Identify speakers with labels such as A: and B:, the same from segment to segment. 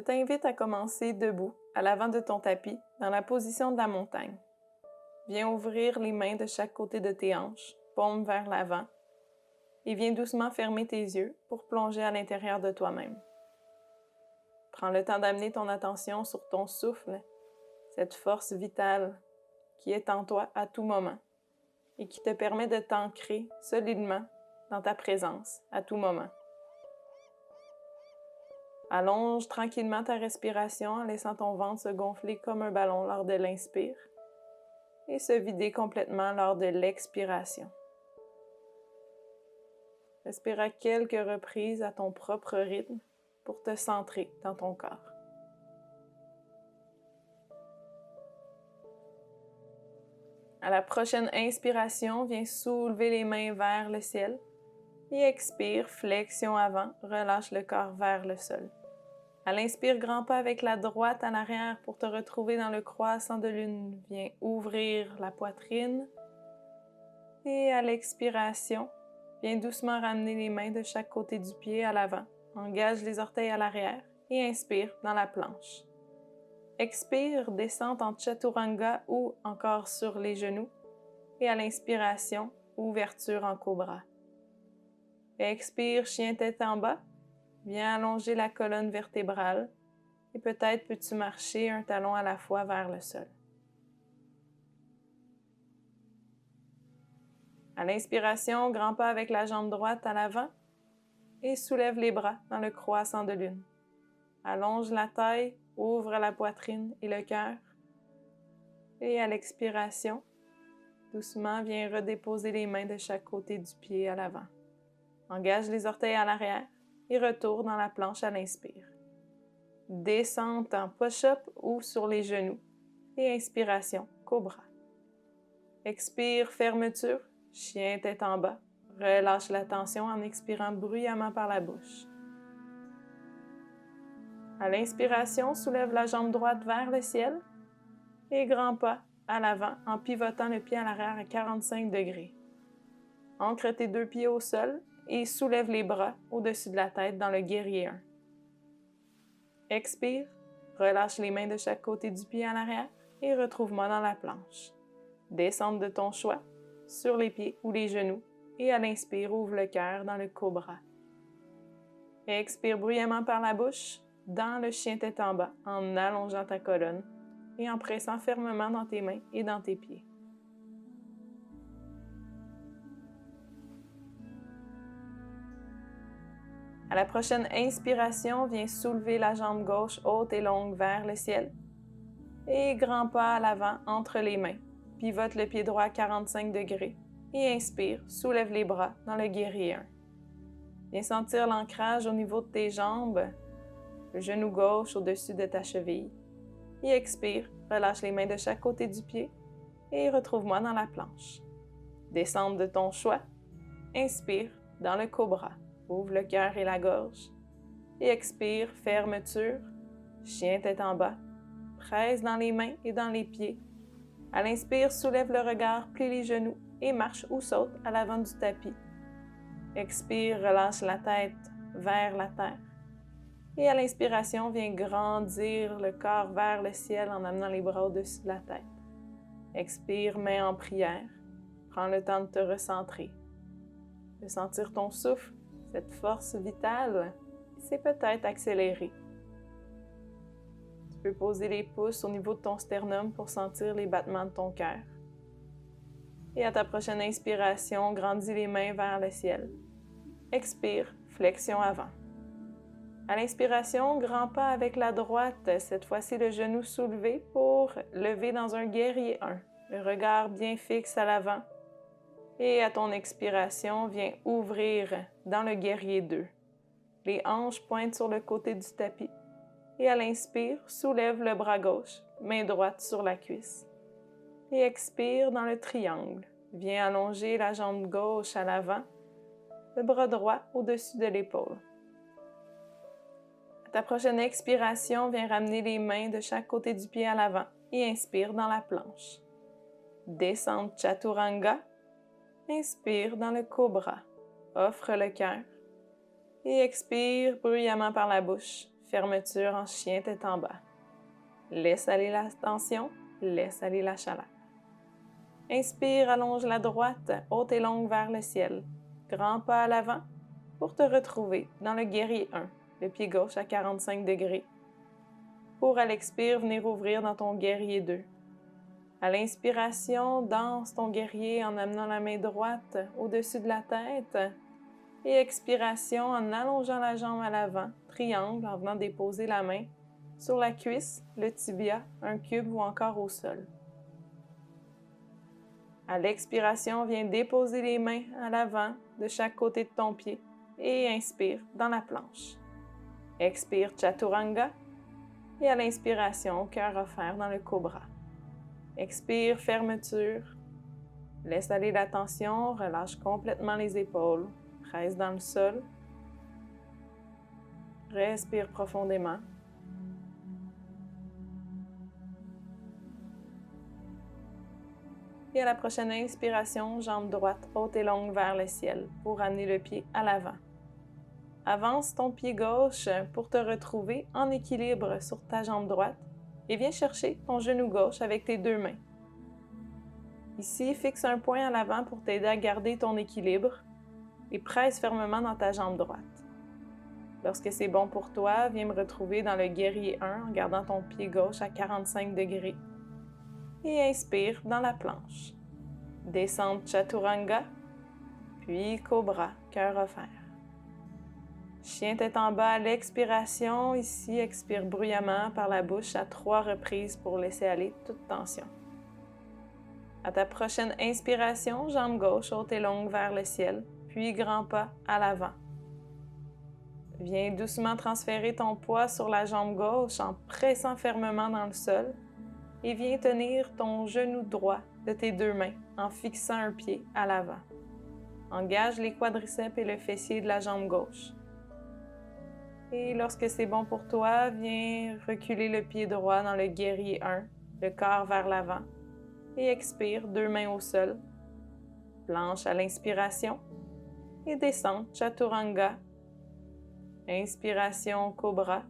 A: t'invite à commencer debout, à l'avant de ton tapis, dans la position de la montagne. Viens ouvrir les mains de chaque côté de tes hanches, paume vers l'avant, et viens doucement fermer tes yeux pour plonger à l'intérieur de toi-même. Prends le temps d'amener ton attention sur ton souffle, cette force vitale qui est en toi à tout moment et qui te permet de t'ancrer solidement dans ta présence à tout moment. Allonge tranquillement ta respiration en laissant ton ventre se gonfler comme un ballon lors de l'inspire et se vider complètement lors de l'expiration. Respire à quelques reprises à ton propre rythme pour te centrer dans ton corps. À la prochaine inspiration, viens soulever les mains vers le ciel et expire, flexion avant, relâche le corps vers le sol. À l'inspire, grand pas avec la droite en arrière pour te retrouver dans le croissant de lune. Viens ouvrir la poitrine. Et à l'expiration, viens doucement ramener les mains de chaque côté du pied à l'avant. Engage les orteils à l'arrière et inspire dans la planche. Expire, descente en chaturanga ou encore sur les genoux. Et à l'inspiration, ouverture en cobra. Expire, chien tête en bas. Viens allonger la colonne vertébrale et peut-être peux-tu marcher un talon à la fois vers le sol. À l'inspiration, grand pas avec la jambe droite à l'avant et soulève les bras dans le croissant de lune. Allonge la taille, ouvre la poitrine et le cœur. Et à l'expiration, doucement viens redéposer les mains de chaque côté du pied à l'avant. Engage les orteils à l'arrière. Et retourne dans la planche à l'inspire. Descente en push-up ou sur les genoux. Et inspiration, cobra. Expire, fermeture, chien tête en bas. Relâche la tension en expirant bruyamment par la bouche. À l'inspiration, soulève la jambe droite vers le ciel. Et grand pas à l'avant en pivotant le pied à l'arrière à 45 degrés. Ancre tes deux pieds au sol. Et soulève les bras au-dessus de la tête dans le guerrier 1. Expire, relâche les mains de chaque côté du pied en arrière et retrouve-moi dans la planche. Descente de ton choix, sur les pieds ou les genoux, et à l'inspire, ouvre le cœur dans le cobra. Expire bruyamment par la bouche, dans le chien tête en bas, en allongeant ta colonne et en pressant fermement dans tes mains et dans tes pieds. À la prochaine inspiration, viens soulever la jambe gauche haute et longue vers le ciel. Et grand pas à l'avant entre les mains. Pivote le pied droit à 45 degrés. Et inspire, soulève les bras dans le guerrier 1. Viens sentir l'ancrage au niveau de tes jambes, le genou gauche au-dessus de ta cheville. Et expire, relâche les mains de chaque côté du pied. Et retrouve-moi dans la planche. Descente de ton choix. Inspire dans le cobra. Ouvre le cœur et la gorge. Et expire, fermeture, chien tête en bas. Presse dans les mains et dans les pieds. À l'inspire, soulève le regard, plie les genoux et marche ou saute à l'avant du tapis. Expire, relâche la tête vers la terre. Et à l'inspiration, viens grandir le corps vers le ciel en amenant les bras au-dessus de la tête. Expire, main en prière. Prends le temps de te recentrer. De sentir ton souffle. Cette force vitale, c'est peut-être accéléré. Tu peux poser les pouces au niveau de ton sternum pour sentir les battements de ton cœur. Et à ta prochaine inspiration, grandis les mains vers le ciel. Expire, flexion avant. À l'inspiration, grand pas avec la droite, cette fois-ci le genou soulevé pour lever dans un guerrier 1. Le regard bien fixe à l'avant. Et à ton expiration, viens ouvrir dans le guerrier 2. Les hanches pointent sur le côté du tapis. Et à l'inspire, soulève le bras gauche, main droite sur la cuisse. Et expire dans le triangle. Viens allonger la jambe gauche à l'avant, le bras droit au-dessus de l'épaule. À ta prochaine expiration, viens ramener les mains de chaque côté du pied à l'avant et inspire dans la planche. Descente chaturanga. Inspire dans le cobra. Offre le cœur. Et expire bruyamment par la bouche, fermeture en chien tête en bas. Laisse aller la tension, laisse aller la chaleur. Inspire, allonge la droite, haute et longue vers le ciel. Grand pas à l'avant pour te retrouver dans le guerrier 1, le pied gauche à 45 degrés. Pour à l'expire, venir ouvrir dans ton guerrier 2. À l'inspiration, danse ton guerrier en amenant la main droite au-dessus de la tête. Et expiration en allongeant la jambe à l'avant, triangle en venant déposer la main sur la cuisse, le tibia, un cube ou encore au sol. À l'expiration, viens déposer les mains à l'avant de chaque côté de ton pied et inspire dans la planche. Expire Chaturanga et à l'inspiration, cœur offert dans le cobra. Expire, fermeture. Laisse aller la tension, relâche complètement les épaules. Presse dans le sol. Respire profondément. Et à la prochaine inspiration, jambe droite haute et longue vers le ciel pour amener le pied à l'avant. Avance ton pied gauche pour te retrouver en équilibre sur ta jambe droite et viens chercher ton genou gauche avec tes deux mains. Ici, fixe un point à l'avant pour t'aider à garder ton équilibre et presse fermement dans ta jambe droite. Lorsque c'est bon pour toi, viens me retrouver dans le guerrier 1 en gardant ton pied gauche à 45 degrés. Et inspire dans la planche. Descente Chaturanga, puis Cobra, cœur offert. Chien tête en bas à l'expiration. Ici, expire bruyamment par la bouche à 3 reprises pour laisser aller toute tension. À ta prochaine inspiration, jambe gauche haute et longue vers le ciel, puis grand pas à l'avant. Viens doucement transférer ton poids sur la jambe gauche en pressant fermement dans le sol et viens tenir ton genou droit de tes deux mains en fixant un pied à l'avant. Engage les quadriceps et le fessier de la jambe gauche. Et lorsque c'est bon pour toi, viens reculer le pied droit dans le guerrier 1, le corps vers l'avant. Et expire, deux mains au sol. Planche à l'inspiration. Et descente, Chaturanga. Inspiration, Cobra.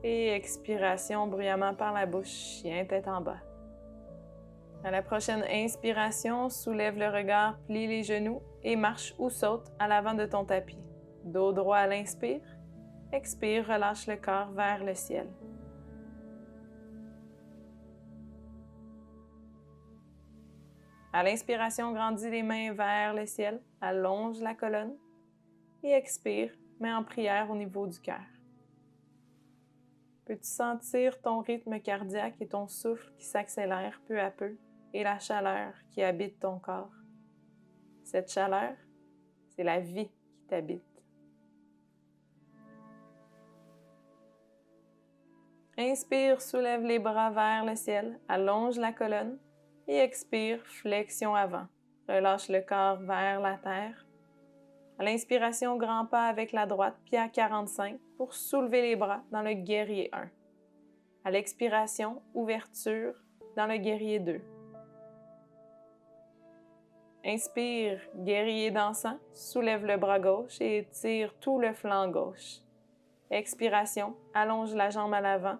A: Et expiration bruyamment par la bouche, chien tête en bas. À la prochaine inspiration, soulève le regard, plie les genoux et marche ou saute à l'avant de ton tapis. Dos droit à l'inspire. Expire, relâche le corps vers le ciel. À l'inspiration, grandis les mains vers le ciel, allonge la colonne et expire, mets en prière au niveau du cœur. Peux-tu sentir ton rythme cardiaque et ton souffle qui s'accélère peu à peu et la chaleur qui habite ton corps? Cette chaleur, c'est la vie qui t'habite. Inspire, soulève les bras vers le ciel, allonge la colonne et expire, flexion avant. Relâche le corps vers la terre. À l'inspiration, grand pas avec la droite, pied à 45 pour soulever les bras dans le guerrier 1. À l'expiration, ouverture dans le guerrier 2. Inspire, guerrier dansant, soulève le bras gauche et étire tout le flanc gauche. Expiration, allonge la jambe à l'avant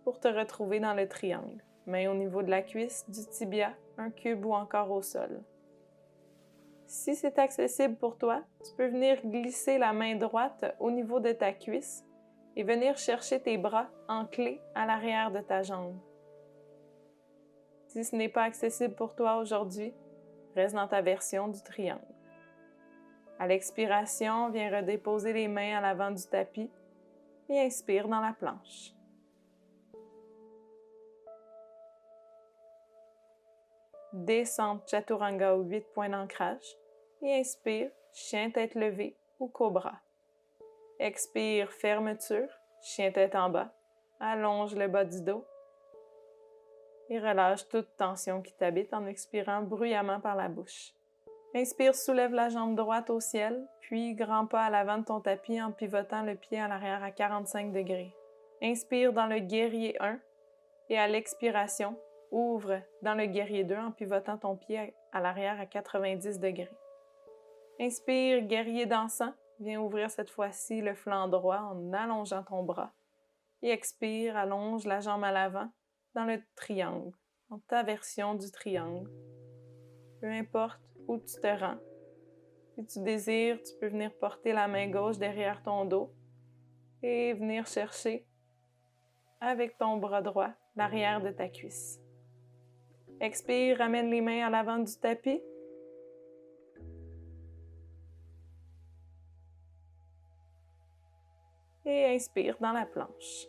A: pour te retrouver dans le triangle. Main au niveau de la cuisse, du tibia, un cube ou encore au sol. Si c'est accessible pour toi, tu peux venir glisser la main droite au niveau de ta cuisse et venir chercher tes bras anclés à l'arrière de ta jambe. Si ce n'est pas accessible pour toi aujourd'hui, reste dans ta version du triangle. À l'expiration, viens redéposer les mains à l'avant du tapis et inspire dans la planche. Descente Chaturanga aux 8 points d'ancrage et inspire, chien tête levée ou cobra. Expire, fermeture, chien tête en bas. Allonge le bas du dos et relâche toute tension qui t'habite en expirant bruyamment par la bouche. Inspire, soulève la jambe droite au ciel, puis grand pas à l'avant de ton tapis en pivotant le pied à l'arrière à 45 degrés. Inspire dans le guerrier 1 et à l'expiration, ouvre dans le guerrier 2 en pivotant ton pied à l'arrière à 90 degrés. Inspire, guerrier dansant. Viens ouvrir cette fois-ci le flanc droit en allongeant ton bras Et expire, allonge la jambe à l'avant dans le triangle, dans ta version du triangle. Peu importe où tu te rends. Si tu désires, tu peux venir porter la main gauche derrière ton dos et venir chercher avec ton bras droit l'arrière de ta cuisse. Expire, ramène les mains à l'avant du tapis. Et inspire dans la planche.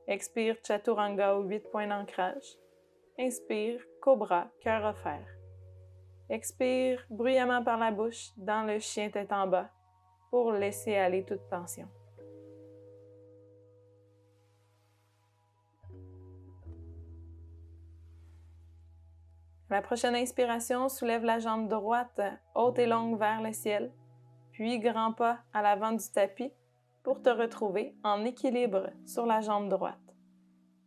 A: Expire, Chaturanga ou 8 points d'ancrage. Inspire, Cobra, cœur offert. Expire bruyamment par la bouche dans le chien tête en bas pour laisser aller toute tension. La prochaine inspiration, soulève la jambe droite haute et longue vers le ciel, puis grand pas à l'avant du tapis pour te retrouver en équilibre sur la jambe droite.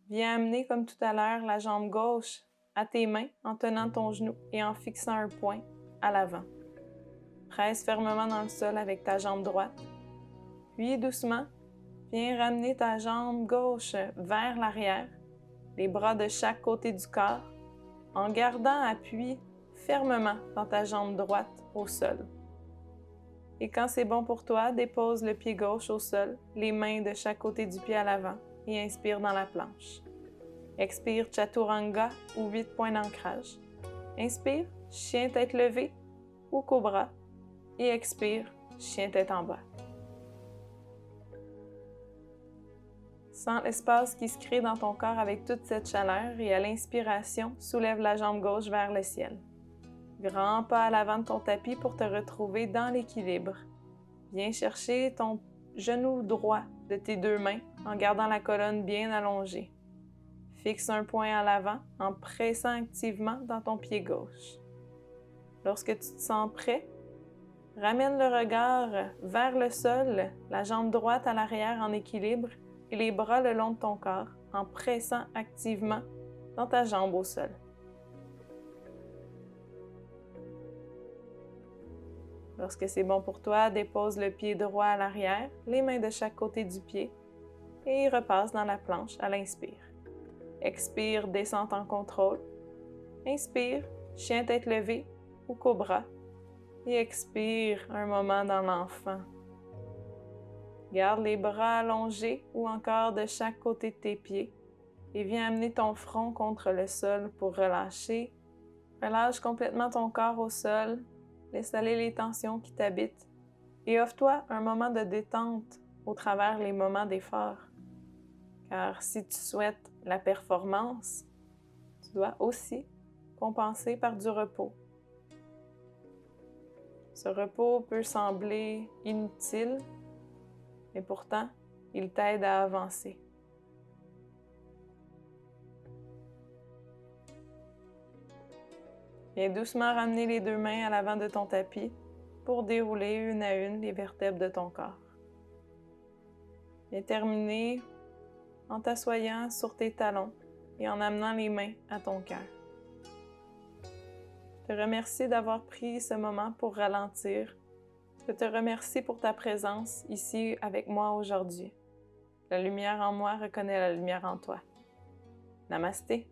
A: Viens amener, comme tout à l'heure, la jambe gauche à tes mains en tenant ton genou et en fixant un point à l'avant. Presse fermement dans le sol avec ta jambe droite. Puis doucement, viens ramener ta jambe gauche vers l'arrière, les bras de chaque côté du corps, en gardant appui fermement dans ta jambe droite au sol. Et quand c'est bon pour toi, dépose le pied gauche au sol, les mains de chaque côté du pied à l'avant et inspire dans la planche. Expire, Chaturanga ou 8 points d'ancrage. Inspire, chien tête levée ou cobra. Et expire, chien tête en bas. Sens l'espace qui se crée dans ton corps avec toute cette chaleur et à l'inspiration, soulève la jambe gauche vers le ciel. Grand pas à l'avant de ton tapis pour te retrouver dans l'équilibre. Viens chercher ton genou droit de tes deux mains en gardant la colonne bien allongée. Fixe un point à l'avant en pressant activement dans ton pied gauche. Lorsque tu te sens prêt, ramène le regard vers le sol, la jambe droite à l'arrière en équilibre et les bras le long de ton corps en pressant activement dans ta jambe au sol. Lorsque c'est bon pour toi, dépose le pied droit à l'arrière, les mains de chaque côté du pied et repasse dans la planche à l'inspire. Expire, descente en contrôle. Inspire, chien tête levée ou cobra. Et expire un moment dans l'enfant. Garde les bras allongés ou encore de chaque côté de tes pieds et viens amener ton front contre le sol pour relâcher. Relâche complètement ton corps au sol. Laisse aller les tensions qui t'habitent et offre-toi un moment de détente au travers les moments d'effort. Car si tu souhaites la performance, tu dois aussi compenser par du repos. Ce repos peut sembler inutile, mais pourtant, il t'aide à avancer. Viens doucement ramener les deux mains à l'avant de ton tapis pour dérouler une à une les vertèbres de ton corps. Viens terminer en t'assoyant sur tes talons et en amenant les mains à ton cœur. Je te remercie d'avoir pris ce moment pour ralentir. Je te remercie pour ta présence ici avec moi aujourd'hui. La lumière en moi reconnaît la lumière en toi. Namasté.